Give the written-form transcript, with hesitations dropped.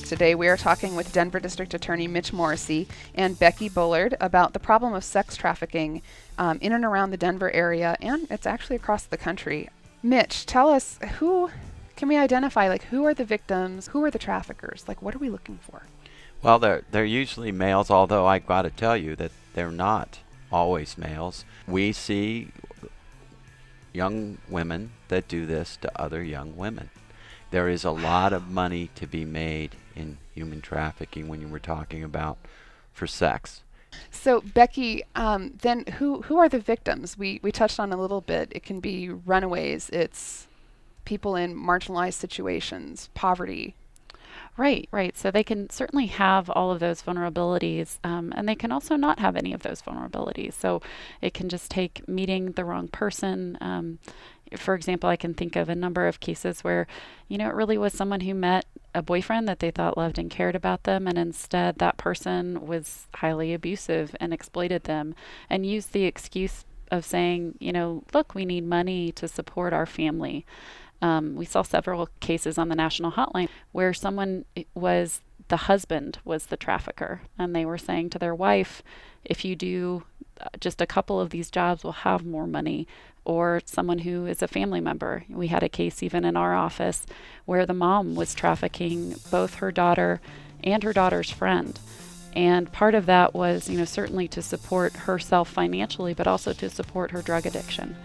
Today we are talking with Denver District Attorney Mitch Morrissey and Becky Bullard about the problem of sex trafficking in and around the Denver area, and it's actually across the country. Mitch, tell us, who can we identify? Like, who are the victims? Who are the traffickers? Like, what are we looking for? Well, they're usually males, although I've got to tell you that they're not always males. We see young women that do this to other young women. There is a lot of money to be made in human trafficking when you were talking about for sex. So, Becky, then who are the victims? We touched on a little bit. It can be runaways. It's people in marginalized situations, poverty. Right. So they can certainly have all of those vulnerabilities, and they can also not have any of those vulnerabilities. So it can just take meeting the wrong person. For example, I can think of a number of cases where, it really was someone who met a boyfriend that they thought loved and cared about them, and instead that person was highly abusive and exploited them and used the excuse of saying, look, we need money to support our family. We saw several cases on the national hotline where the husband was the trafficker, and they were saying to their wife, if you do just a couple of these jobs, we'll have more money. Or someone who is a family member. We had a case even in our office where the mom was trafficking both her daughter and her daughter's friend. And part of that was, certainly to support herself financially, but also to support her drug addiction.